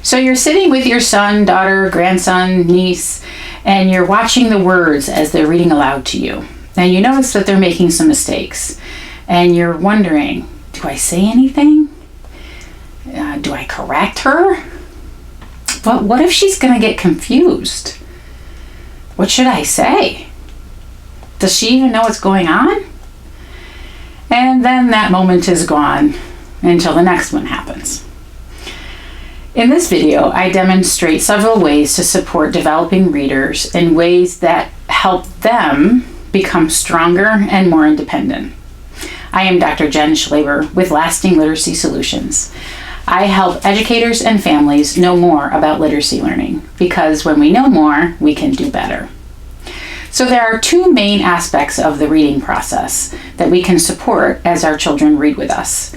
So you're sitting with your son, daughter, grandson, niece, and you're watching the words as they're reading aloud to you. And you notice that they're making some mistakes. And you're wondering, do I say anything? Do I correct her? But what if she's going to get confused? What should I say? Does she even know what's going on? And then that moment is gone until the next one happens. In this video, I demonstrate several ways to support developing readers in ways that help them become stronger and more independent. I am Dr. Jen Schlaber with Lasting Literacy Solutions. I help educators and families know more about literacy learning because when we know more, we can do better. So there are two main aspects of the reading process that we can support as our children read with us.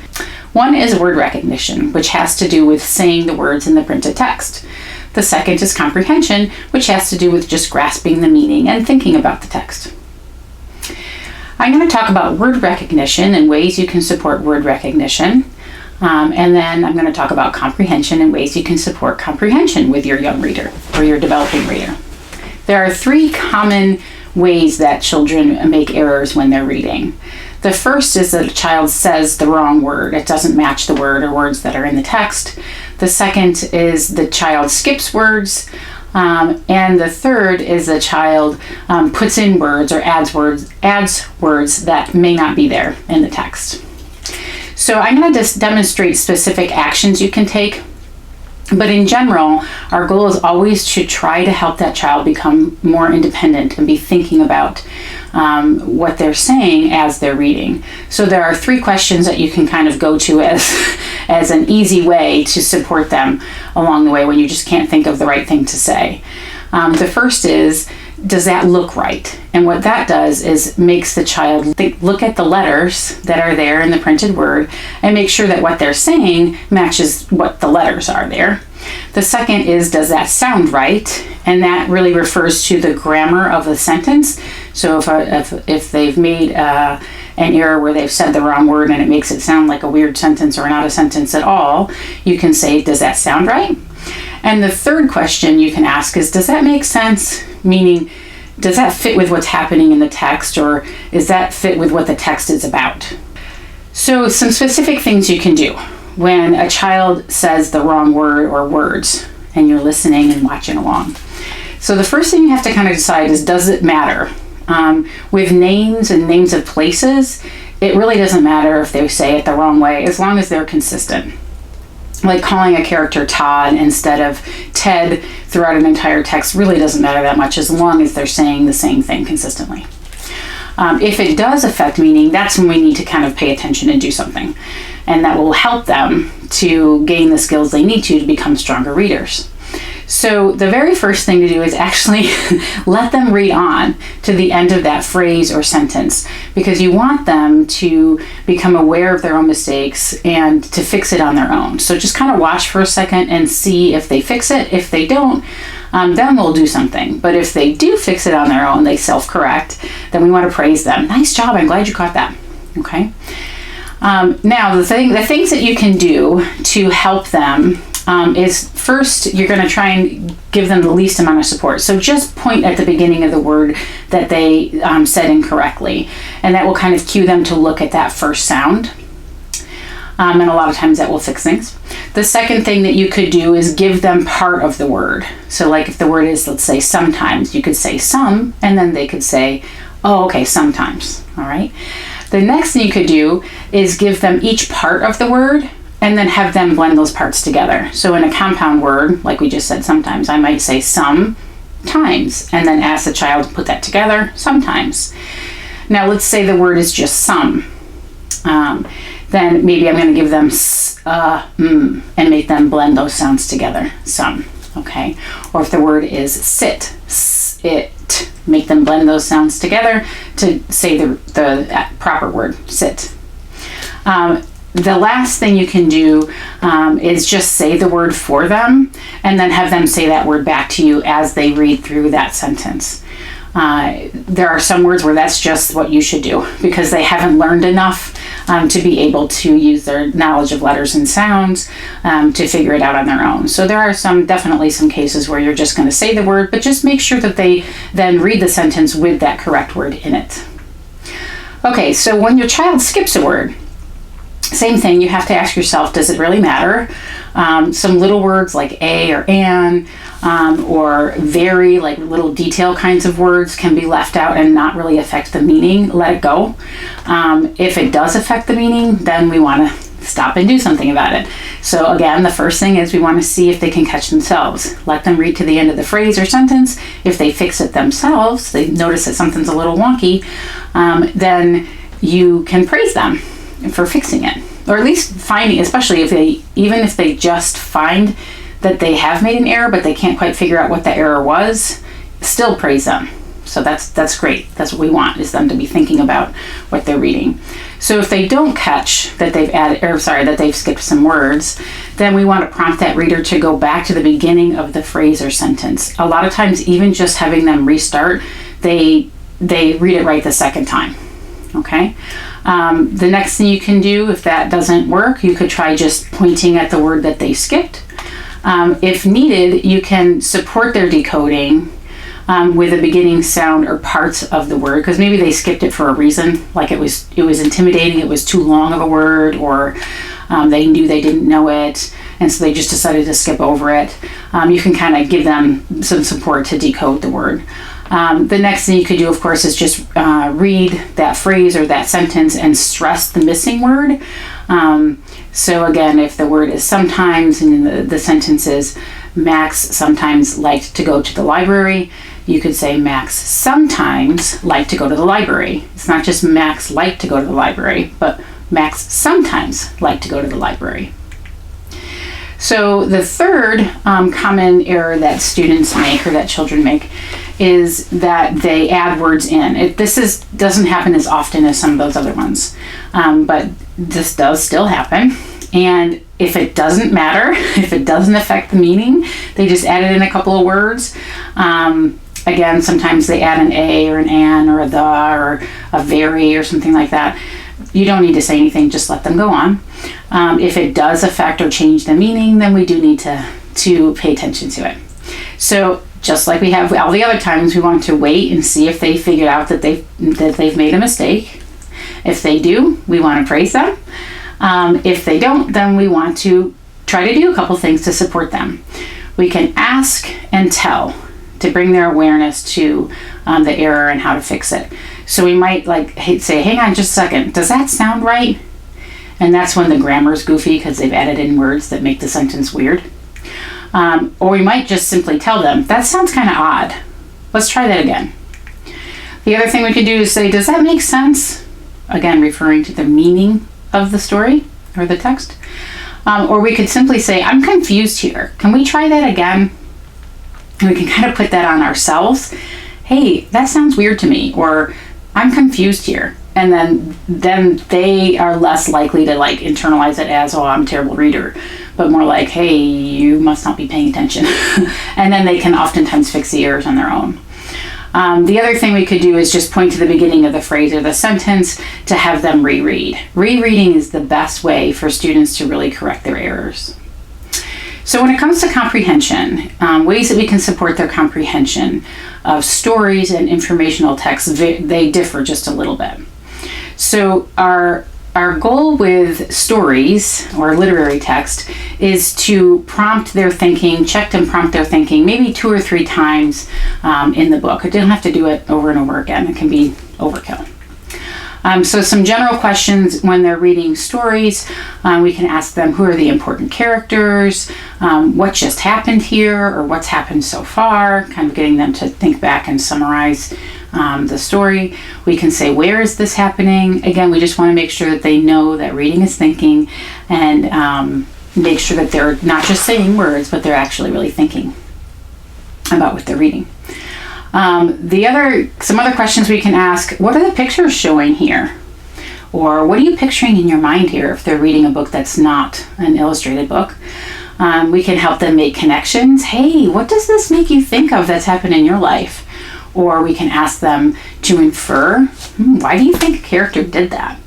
One is word recognition, which has to do with saying the words in the printed text. The second is comprehension, which has to do with just grasping the meaning and thinking about the text. I'm going to talk about word recognition and ways you can support word recognition. And then I'm going to talk about comprehension and ways you can support comprehension with your young reader or your developing reader. There are three common ways that children make errors when they're reading. The first is that a child says the wrong word. It doesn't match the word or words that are in the text. The second is the child skips words. And the third is the child puts in words or adds words that may not be there in the text. So I'm going to just demonstrate specific actions you can take. But in general, our goal is always to try to help that child become more independent and be thinking about what they're saying as they're reading. So there are three questions that you can kind of go to as an easy way to support them along the way when you just can't think of the right thing to say. The first is, does that look right? And what that does is makes the child look at the letters that are there in the printed word and make sure that what they're saying matches what the letters are there. The second is, does that sound right? And that really refers to the grammar of the sentence. So if they've made an error where they've said the wrong word and it makes it sound like a weird sentence or not a sentence at all, you can say, does that sound right? And the third question you can ask is, does that make sense? Meaning, does that fit with what's happening in the text, or is that fit with what the text is about? So some specific things you can do when a child says the wrong word or words and you're listening and watching along. So the first thing you have to kind of decide is, does it matter? With names and names of places, it really doesn't matter if they say it the wrong way as long as they're consistent. Like calling a character Todd instead of Ted throughout an entire text really doesn't matter that much as long as they're saying the same thing consistently. If it does affect meaning, that's when we need to kind of pay attention and do something. And that will help them to gain the skills they need to become stronger readers. So the very first thing to do is actually let them read on to the end of that phrase or sentence, because you want them to become aware of their own mistakes and to fix it on their own. So just kind of watch for a second and see if they fix it. If they don't, then we'll do something. But if they do fix it on their own, they self-correct, then we want to praise them. Nice job, I'm glad you caught that. Okay. Now the things that you can do to help them is first, you're going to try and give them the least amount of support. So just point at the beginning of the word that they said incorrectly, and that will kind of cue them to look at that first sound. And a lot of times that will fix things. The second thing that you could do is give them part of the word. So like if the word is, let's say, sometimes, you could say some, and then they could say, oh, okay, sometimes. All right. The next thing you could do is give them each part of the word and then have them blend those parts together. So in a compound word, like we just said sometimes, I might say sometimes, and then ask the child to put that together, sometimes. Now let's say the word is just some. Then maybe I'm going to give them and make them blend those sounds together, some, okay? Or if the word is sit, it, make them blend those sounds together to say the proper word, sit. The last thing you can do is just say the word for them and then have them say that word back to you as they read through that sentence. There are some words where that's just what you should do because they haven't learned enough to be able to use their knowledge of letters and sounds to figure it out on their own. So there are definitely some cases where you're just going to say the word, but just make sure that they then read the sentence with that correct word in it. Okay, so when your child skips a word, same thing, you have to ask yourself, does it really matter? Some little words like a or an, or very like little detail kinds of words can be left out and not really affect the meaning. Let it go. If it does affect the meaning, then we want to stop and do something about it. So again, the first thing is we want to see if they can catch themselves. Let them read to the end of the phrase or sentence. If they fix it themselves, they notice that something's a little wonky, then you can praise them for fixing it, or at least finding, especially even if they just find that they have made an error but they can't quite figure out what the error was, still praise them. So that's great. That's what we want, is them to be thinking about what they're reading. So if they don't catch that they've skipped some words, then we want to prompt that reader to go back to the beginning of the phrase or sentence. A lot of times, even just having them restart, they read it right the second time. Okay. The next thing you can do, if that doesn't work, you could try just pointing at the word that they skipped. If needed, you can support their decoding with a beginning sound or parts of the word, because maybe they skipped it for a reason, like it was intimidating, it was too long of a word, or they knew they didn't know it, and so they just decided to skip over it. You can kind of give them some support to decode the word. The next thing you could do, of course, is just read that phrase or that sentence and stress the missing word. So again, if the word is sometimes, and the sentence is Max sometimes liked to go to the library, you could say Max sometimes liked to go to the library. It's not just Max liked to go to the library, but Max sometimes liked to go to the library. So the third common error that students make, or that children make, is that they add words in. This doesn't happen as often as some of those other ones, but this does still happen. And if it doesn't matter, if it doesn't affect the meaning, they just added in a couple of words. Again, sometimes they add an a or an or a the or a very or something like that. You don't need to say anything, just let them go on. If it does affect or change the meaning, then we do need to pay attention to it. So just like we have all the other times, we want to wait and see if they figured out that they've made a mistake. If they do, we want to praise them. If they don't, then we want to try to do a couple things to support them. We can ask and tell to bring their awareness to the error and how to fix it. So we might say, hang on just a second, does that sound right? And that's when the grammar's goofy because they've added in words that make the sentence weird. Or we might just simply tell them, that sounds kind of odd. Let's try that again. The other thing we could do is say, does that make sense? Again, referring to the meaning of the story or the text. Or we could simply say, I'm confused here. Can we try that again? And we can kind of put that on ourselves. Hey, that sounds weird to me. Or I'm confused here. And then they are less likely to internalize it as, oh, I'm a terrible reader, but more like, hey, you must not be paying attention. And then they can oftentimes fix the errors on their own. The other thing we could do is just point to the beginning of the phrase or the sentence to have them reread. Rereading is the best way for students to really correct their errors. So when it comes to comprehension, ways that we can support their comprehension of stories and informational texts, they differ just a little bit. So our goal with stories or literary text is to prompt their thinking, check and prompt their thinking, maybe 2 or 3 times in the book. You don't have to do it over and over again. It can be overkill. So some general questions when they're reading stories, we can ask them, who are the important characters, what just happened here, or what's happened so far, kind of getting them to think back and summarize the story. We can say, where is this happening? Again, we just want to make sure that they know that reading is thinking, and make sure that they're not just saying words, but they're actually really thinking about what they're reading. Some other questions we can ask, what are the pictures showing here? Or what are you picturing in your mind here if they're reading a book that's not an illustrated book? We can help them make connections. Hey, what does this make you think of that's happened in your life? Or we can ask them to infer, why do you think a character did that?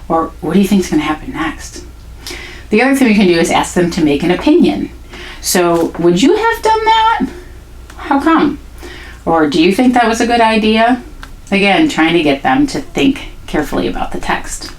Or what do you think is going to happen next? The other thing we can do is ask them to make an opinion. So, would you have done that? How come? Or do you think that was a good idea? Again, trying to get them to think carefully about the text.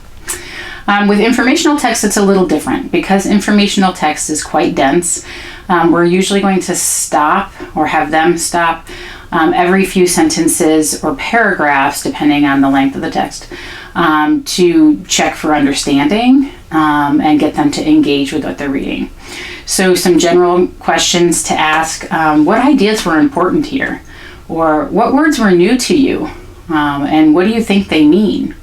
With informational text, it's a little different because informational text is quite dense. We're usually going to stop or have them stop every few sentences or paragraphs, depending on the length of the text, to check for understanding and get them to engage with what they're reading. So some general questions to ask: what ideas were important here? Or what words were new to you? And what do you think they mean?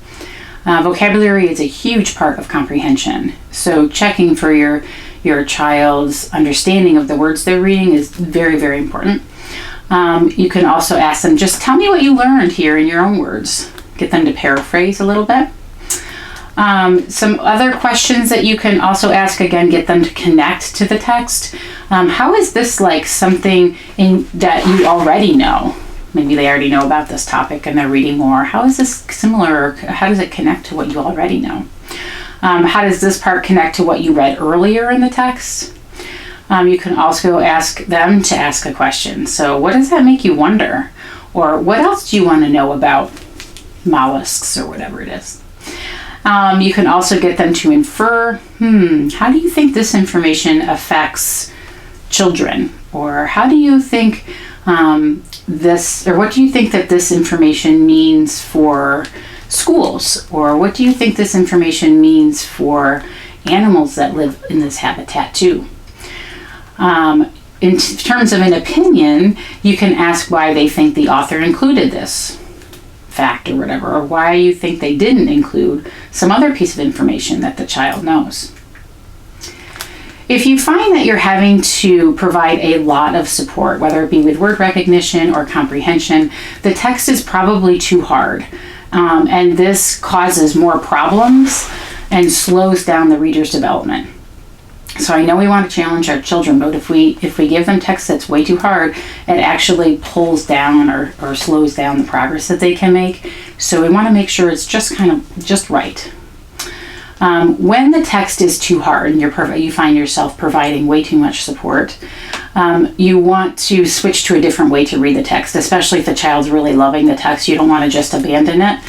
Vocabulary is a huge part of comprehension. So checking for your child's understanding of the words they're reading is very, very important. You can also ask them, just tell me what you learned here in your own words. Get them to paraphrase a little bit. Some other questions that you can also ask, again, get them to connect to the text. How is this like something that you already know? Maybe they already know about this topic and they're reading more. How is this similar? How does it connect to what you already know? How does this part connect to what you read earlier in the text? You can also ask them to ask a question. So what does that make you wonder? Or what else do you want to know about mollusks or whatever it is? You can also get them to infer, how do you think this information affects children? Or how do you think what do you think that this information means for schools? Or what do you think this information means for animals that live in this habitat too? In terms of an opinion, you can ask why they think the author included this fact or whatever, or why you think they didn't include some other piece of information that the child knows. If you find that you're having to provide a lot of support, whether it be with word recognition or comprehension, the text is probably too hard. And this causes more problems and slows down the reader's development. So I know we want to challenge our children, but if we give them text that's way too hard, it actually pulls down or slows down the progress that they can make. So we want to make sure it's just right. When the text is too hard and you find yourself providing way too much support, you want to switch to a different way to read the text, especially if the child's really loving the text. You don't want to just abandon it.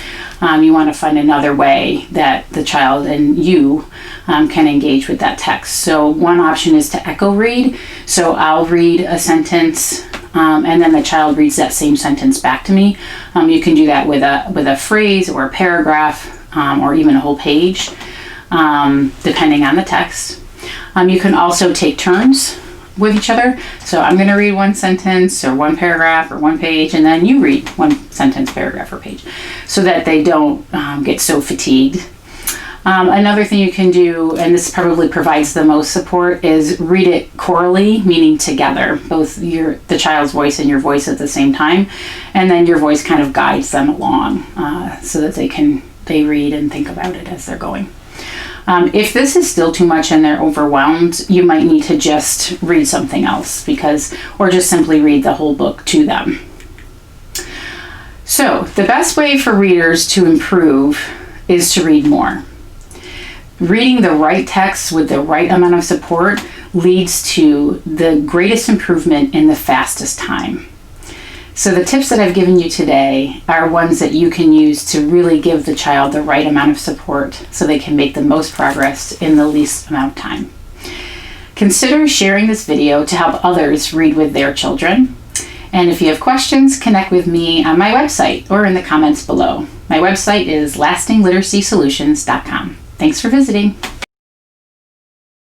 You want to find another way that the child and you can engage with that text. So one option is to echo read. So I'll read a sentence and then the child reads that same sentence back to me. You can do that with a phrase or a paragraph or even a whole page, depending on the text. You can also take turns with each other. So I'm going to read one sentence or one paragraph or one page, and then you read one sentence, paragraph, or page, so that they don't get so fatigued. Another thing you can do, and this probably provides the most support, is read it chorally, meaning together, both the child's voice and your voice at the same time, and then your voice kind of guides them along so that they read and think about it as they're going. If this is still too much and they're overwhelmed, you might need to just read something else or just simply read the whole book to them. So the best way for readers to improve is to read more. Reading the right text with the right amount of support leads to the greatest improvement in the fastest time. So the tips that I've given you today are ones that you can use to really give the child the right amount of support so they can make the most progress in the least amount of time. Consider sharing this video to help others read with their children. And if you have questions, connect with me on my website or in the comments below. My website is lastingliteracysolutions.com. Thanks for visiting.